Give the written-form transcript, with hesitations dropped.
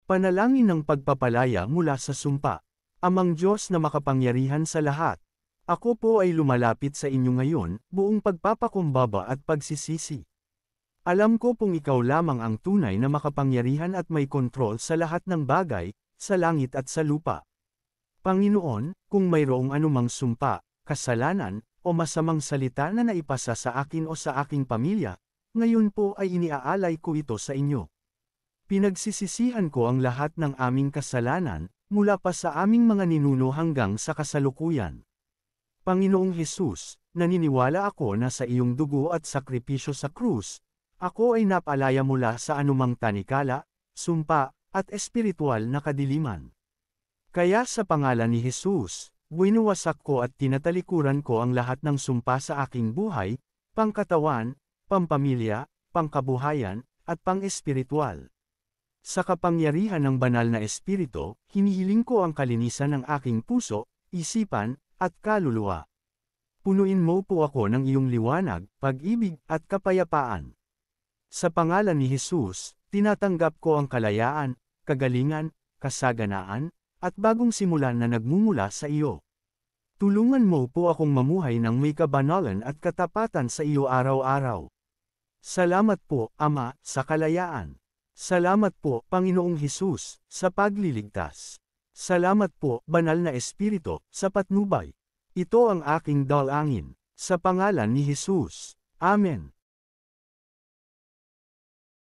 Panalangin ng pagpapalaya mula sa sumpa. Amang Diyos na makapangyarihan sa lahat. Ako po ay lumalapit sa inyo ngayon, buong pagpapakumbaba at pagsisisi. Alam ko pong ikaw lamang ang tunay na makapangyarihan at may kontrol sa lahat ng bagay, sa langit at sa lupa. Panginoon, kung mayroong anumang sumpa, kasalanan, o masamang salita na naipasa sa akin o sa aking pamilya, ngayon po ay iniaalay ko ito sa inyo. Pinagsisisihan ko ang lahat ng aming kasalanan, mula pa sa aming mga ninuno hanggang sa kasalukuyan. Panginoong Hesus, naniniwala ako na sa iyong dugo at sakripisyo sa krus, ako ay napalaya mula sa anumang tanikala, sumpa, at espiritual na kadiliman. Kaya sa pangalan ni Hesus, winuwasak ko at tinatalikuran ko ang lahat ng sumpa sa aking buhay, pangkatawan, pampamilya, pangkabuhayan, at pang-espiritual. Sa kapangyarihan ng banal na espiritu, hinihiling ko ang kalinisan ng aking puso, isipan, at kaluluwa. Punuin mo po ako ng iyong liwanag, pag-ibig, at kapayapaan. Sa pangalan ni Hesus, tinatanggap ko ang kalayaan, kagalingan, kasaganaan, at bagong simulan na nagmumula sa iyo. Tulungan mo po akong mamuhay ng may kabanalan at katapatan sa iyo araw-araw. Salamat po, Ama, sa kalayaan. Salamat po, Panginoong Hesus, sa pagliligtas. Salamat po, Banal na Espiritu, sa patnubay. Ito ang aking dalangin. Sa pangalan ni Hesus. Amen.